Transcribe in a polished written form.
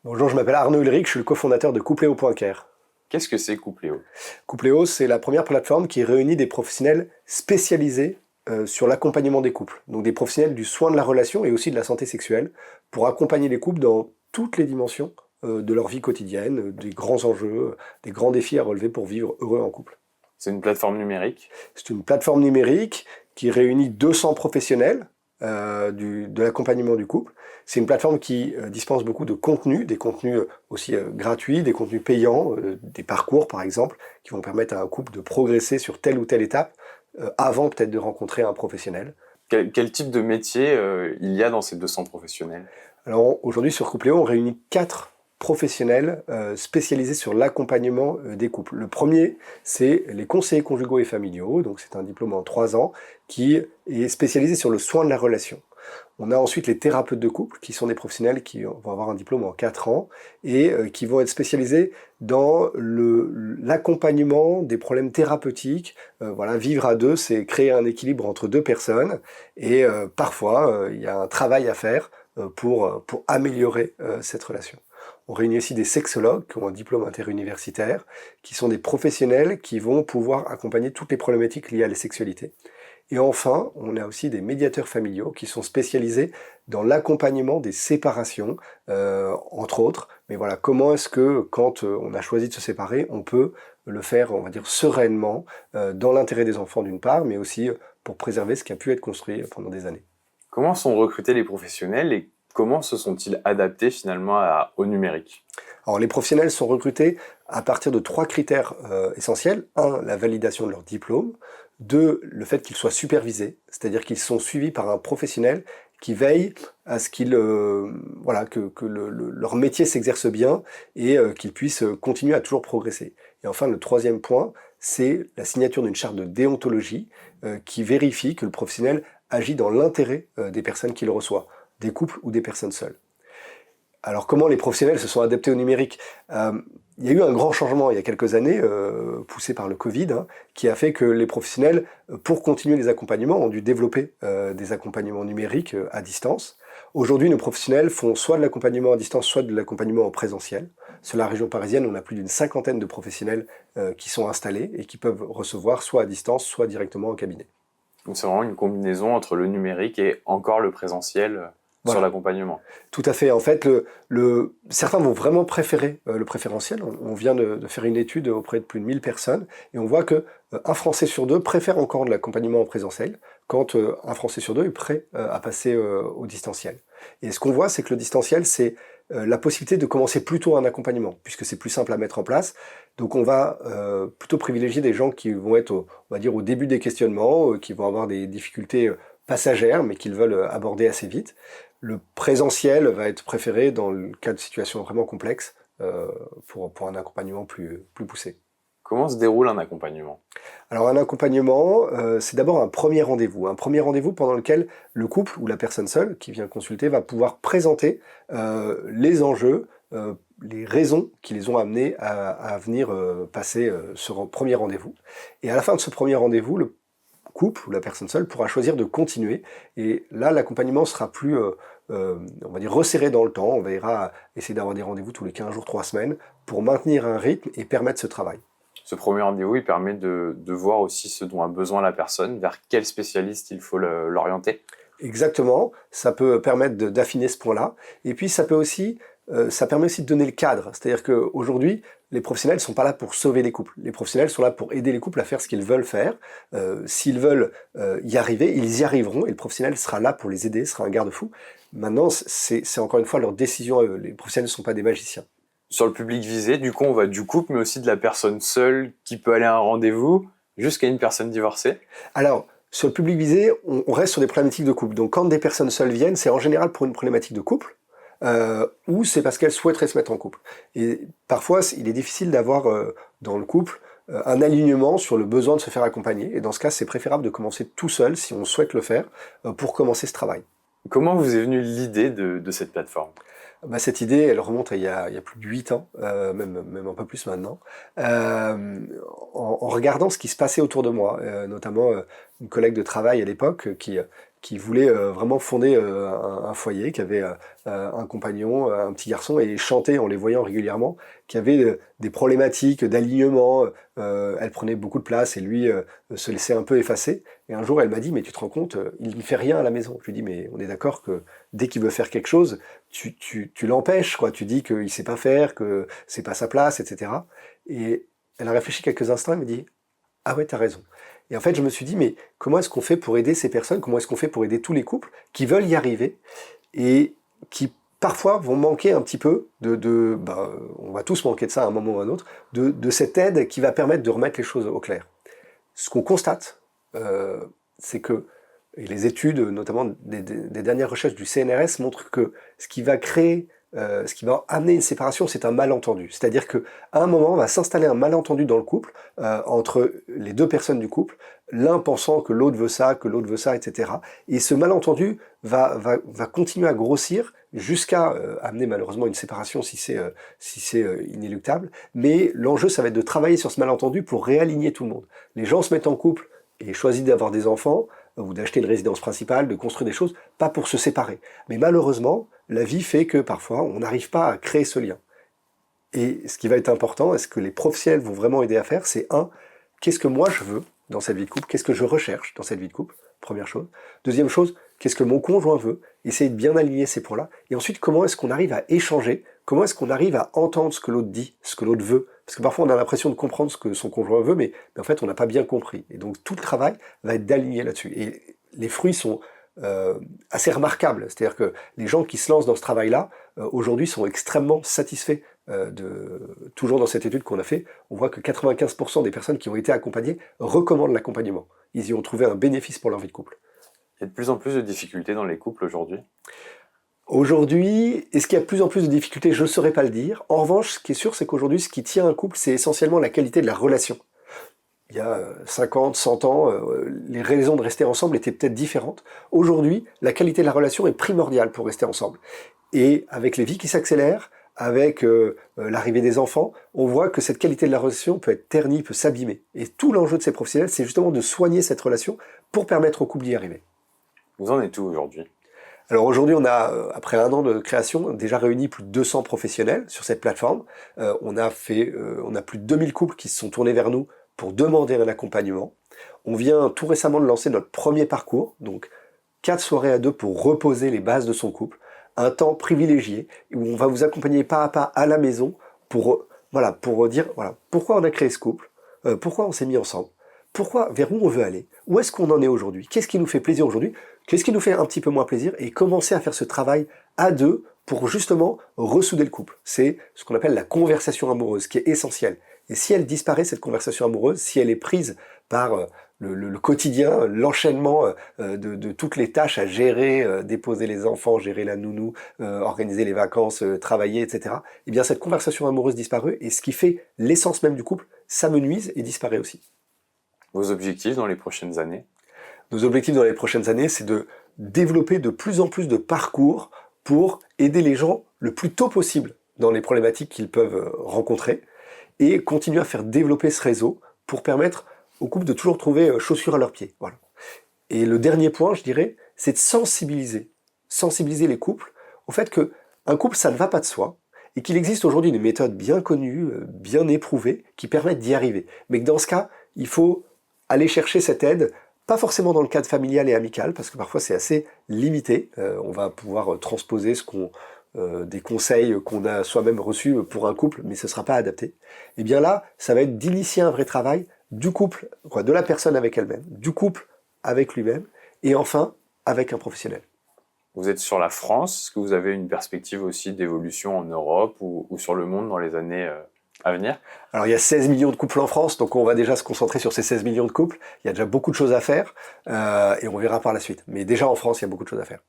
Bonjour, je m'appelle Arnaud Ulrich, je suis le cofondateur de Coupléo.care. Qu'est-ce que c'est Coupléo? Coupléo, c'est la première plateforme qui réunit des professionnels spécialisés sur l'accompagnement des couples. Donc des professionnels du soin de la relation et aussi de la santé sexuelle pour accompagner les couples dans toutes les dimensions de leur vie quotidienne, des grands enjeux, des grands défis à relever pour vivre heureux en couple. C'est une plateforme numérique? C'est une plateforme numérique qui réunit 200 professionnels de l'accompagnement du couple. C'est une plateforme qui dispense beaucoup de contenus, des contenus aussi gratuits, des contenus payants, des parcours par exemple, qui vont permettre à un couple de progresser sur telle ou telle étape avant peut-être de rencontrer un professionnel. Quel type de métier il y a dans ces 200 professionnels? Alors aujourd'hui sur Coupléo, on réunit 4 professionnels spécialisés sur l'accompagnement des couples. Le premier, c'est les conseillers conjugaux et familiaux, donc c'est un diplôme en 3 ans qui est spécialisé sur le soin de la relation. On a ensuite les thérapeutes de couple, qui sont des professionnels qui vont avoir un diplôme en 4 ans et qui vont être spécialisés dans l'accompagnement des problèmes thérapeutiques. Voilà, vivre à deux, c'est créer un équilibre entre deux personnes et parfois, il y a un travail à faire pour améliorer cette relation. On réunit aussi des sexologues qui ont un diplôme interuniversitaire, qui sont des professionnels qui vont pouvoir accompagner toutes les problématiques liées à la sexualité. Et enfin, on a aussi des médiateurs familiaux qui sont spécialisés dans l'accompagnement des séparations, entre autres. Mais voilà, comment est-ce que, quand on a choisi de se séparer, on peut le faire, on va dire, sereinement, dans l'intérêt des enfants d'une part, mais aussi pour préserver ce qui a pu être construit pendant des années. Comment sont recrutés les professionnels et comment se sont-ils adaptés finalement au numérique? Alors les professionnels sont recrutés à partir de 3 critères essentiels. 1, la validation de leur diplôme. 2, le fait qu'ils soient supervisés, c'est-à-dire qu'ils sont suivis par un professionnel qui veille à ce que leur métier s'exerce bien et qu'ils puissent continuer à toujours progresser. Et enfin, le 3e point, c'est la signature d'une charte de déontologie qui vérifie que le professionnel agit dans l'intérêt des personnes qu'il reçoit, des couples ou des personnes seules. Alors comment les professionnels se sont adaptés au numérique? Il y a eu un grand changement il y a quelques années, poussé par le Covid, qui a fait que les professionnels, pour continuer les accompagnements, ont dû développer des accompagnements numériques à distance. Aujourd'hui, nos professionnels font soit de l'accompagnement à distance, soit de l'accompagnement en présentiel. Sur la région parisienne, on a plus d'une 50aine de professionnels qui sont installés et qui peuvent recevoir soit à distance, soit directement en cabinet. Donc c'est vraiment une combinaison entre le numérique et encore le présentiel sur Voilà. l'accompagnement. Tout à fait. En fait, certains vont vraiment préférer le préférentiel. On vient de faire une étude auprès de plus de 1000 personnes et on voit que un Français sur 2 préfère encore de l'accompagnement en présentiel quand un Français sur 2 est prêt à passer au distanciel. Et ce qu'on voit, c'est que le distanciel, c'est la possibilité de commencer plus tôt un accompagnement, puisque c'est plus simple à mettre en place. Donc on va plutôt privilégier des gens qui vont être, on va dire, au début des questionnements, qui vont avoir des difficultés passagères, mais qu'ils veulent aborder assez vite. Le présentiel va être préféré dans le cas de situations vraiment complexes pour un accompagnement plus poussé. Comment se déroule un accompagnement? Alors un accompagnement, c'est d'abord un premier rendez-vous. Un premier rendez-vous pendant lequel le couple ou la personne seule qui vient consulter va pouvoir présenter les enjeux, les raisons qui les ont amenés à venir passer ce premier rendez-vous. Et à la fin de ce premier rendez-vous, le couple ou la personne seule pourra choisir de continuer. Et là, l'accompagnement sera plus, on va dire, resserré dans le temps. On va essayer d'avoir des rendez-vous tous les 15 jours, 3 semaines, pour maintenir un rythme et permettre ce travail. Ce premier rendez-vous, il permet de voir aussi ce dont a besoin la personne, vers quel spécialiste il faut l'orienter. Exactement, ça peut permettre d'affiner ce point-là. Et puis ça permet aussi de donner le cadre. C'est-à-dire qu'aujourd'hui, les professionnels ne sont pas là pour sauver les couples. Les professionnels sont là pour aider les couples à faire ce qu'ils veulent faire. S'ils veulent y arriver, ils y arriveront et le professionnel sera là pour les aider, sera un garde-fou. Maintenant, c'est encore une fois leur décision à eux. Les professionnels ne sont pas des magiciens. Sur le public visé, du coup, on va du couple, mais aussi de la personne seule qui peut aller à un rendez-vous, jusqu'à une personne divorcée. Alors, sur le public visé, on reste sur des problématiques de couple. Donc quand des personnes seules viennent, c'est en général pour une problématique de couple, ou c'est parce qu'elles souhaiteraient se mettre en couple. Et parfois, il est difficile d'avoir dans le couple un alignement sur le besoin de se faire accompagner. Et dans ce cas, c'est préférable de commencer tout seul, si on souhaite le faire, pour commencer ce travail. Comment vous est venue l'idée de cette plateforme? Cette idée, elle remonte à il y a plus de 8 ans, même un peu plus maintenant, en regardant ce qui se passait autour de moi, notamment une collègue de travail à l'époque qui qui voulait vraiment fonder un foyer, qui avait un compagnon, un petit garçon, et chantait en les voyant régulièrement, qui avait des problématiques d'alignement, elle prenait beaucoup de place et lui se laissait un peu effacer. Et un jour, elle m'a dit, mais tu te rends compte, il ne fait rien à la maison. Je lui dis, mais on est d'accord que dès qu'il veut faire quelque chose, tu l'empêches, quoi. Tu dis qu'il sait pas faire, que c'est pas sa place, etc. Et elle a réfléchi quelques instants, elle me dit, ah ouais, t'as raison. Et en fait, je me suis dit, mais comment est-ce qu'on fait pour aider ces personnes? Comment est-ce qu'on fait pour aider tous les couples qui veulent y arriver et qui parfois vont manquer un petit peu on va tous manquer de ça à un moment ou à un autre, de cette aide qui va permettre de remettre les choses au clair. Ce qu'on constate, c'est que, et les études, notamment des dernières recherches du CNRS, montrent que ce qui va créer, ce qui va amener une séparation, c'est un malentendu. C'est-à-dire qu'à un moment, va s'installer un malentendu dans le couple, entre les deux personnes du couple, l'un pensant que l'autre veut ça, etc. Et ce malentendu va continuer à grossir jusqu'à amener malheureusement une séparation si c'est inéluctable. Mais l'enjeu, ça va être de travailler sur ce malentendu pour réaligner tout le monde. Les gens se mettent en couple et choisissent d'avoir des enfants, ou d'acheter une résidence principale, de construire des choses, pas pour se séparer. Mais malheureusement, la vie fait que parfois, on n'arrive pas à créer ce lien. Et ce qui va être important, et ce que les professionnels vont vraiment aider à faire, c'est qu'est-ce que moi je veux dans cette vie de couple? Qu'est-ce que je recherche dans cette vie de couple? Première chose. Deuxième chose, qu'est-ce que mon conjoint veut? Essayer de bien aligner ces points-là. Et ensuite, comment est-ce qu'on arrive à échanger? Comment est-ce qu'on arrive à entendre ce que l'autre dit, ce que l'autre veut? Parce que parfois, on a l'impression de comprendre ce que son conjoint veut, mais en fait, on n'a pas bien compris. Et donc, tout le travail va être d'aligner là-dessus. Et les fruits sont assez remarquables. C'est-à-dire que les gens qui se lancent dans ce travail-là, aujourd'hui, sont extrêmement satisfaits. Toujours dans cette étude qu'on a fait, on voit que 95% des personnes qui ont été accompagnées recommandent l'accompagnement. Ils y ont trouvé un bénéfice pour leur vie de couple. Il y a de plus en plus de difficultés dans les couples aujourd'hui. Aujourd'hui, est-ce qu'il y a de plus en plus de difficultés? Je ne saurais pas le dire. En revanche, ce qui est sûr, c'est qu'aujourd'hui, ce qui tient un couple, c'est essentiellement la qualité de la relation. Il y a 50, 100 ans, les raisons de rester ensemble étaient peut-être différentes. Aujourd'hui, la qualité de la relation est primordiale pour rester ensemble. Et avec les vies qui s'accélèrent, avec l'arrivée des enfants, on voit que cette qualité de la relation peut être ternie, peut s'abîmer. Et tout l'enjeu de ces professionnels, c'est justement de soigner cette relation pour permettre au couple d'y arriver. Vous en êtes où aujourd'hui? Alors aujourd'hui, on a, après 1 an de création, déjà réuni plus de 200 professionnels sur cette plateforme. On a plus de 2000 couples qui se sont tournés vers nous pour demander un accompagnement. On vient tout récemment de lancer notre premier parcours, donc 4 soirées à 2 pour reposer les bases de son couple. Un temps privilégié où on va vous accompagner pas à pas à la maison pour dire pourquoi on a créé ce couple, pourquoi on s'est mis ensemble, vers où on veut aller, où est-ce qu'on en est aujourd'hui, qu'est-ce qui nous fait plaisir aujourd'hui, qu'est-ce qui nous fait un petit peu moins plaisir, et commencer à faire ce travail à 2 pour justement ressouder le couple. C'est ce qu'on appelle la conversation amoureuse, qui est essentielle. Et si elle disparaît, cette conversation amoureuse, si elle est prise par le quotidien, l'enchaînement de toutes les tâches à gérer, déposer les enfants, gérer la nounou, organiser les vacances, travailler, etc. Eh bien, cette conversation amoureuse disparaît, et ce qui fait l'essence même du couple s'amenuise et disparaît aussi. Vos objectifs dans les prochaines années? Nos objectifs dans les prochaines années, c'est de développer de plus en plus de parcours pour aider les gens le plus tôt possible dans les problématiques qu'ils peuvent rencontrer, et continuer à faire développer ce réseau pour permettre aux couples de toujours trouver chaussures à leurs pieds. Voilà. Et le dernier point, je dirais, c'est de sensibiliser les couples au fait qu'un couple, ça ne va pas de soi, et qu'il existe aujourd'hui une méthode bien connue, bien éprouvée, qui permet d'y arriver. Mais que dans ce cas, il faut aller chercher cette aide, pas forcément dans le cadre familial et amical, parce que parfois c'est assez limité. On va pouvoir transposer des conseils qu'on a soi-même reçus pour un couple, mais ce ne sera pas adapté. Et bien là, ça va être d'initier un vrai travail du couple, de la personne avec elle-même, du couple avec lui-même, et enfin avec un professionnel. Vous êtes sur la France, est-ce que vous avez une perspective aussi d'évolution en Europe ou sur le monde dans les années à venir? Alors il y a 16 millions de couples en France, donc on va déjà se concentrer sur ces 16 millions de couples. Il y a déjà beaucoup de choses à faire, et on verra par la suite. Mais déjà en France, il y a beaucoup de choses à faire.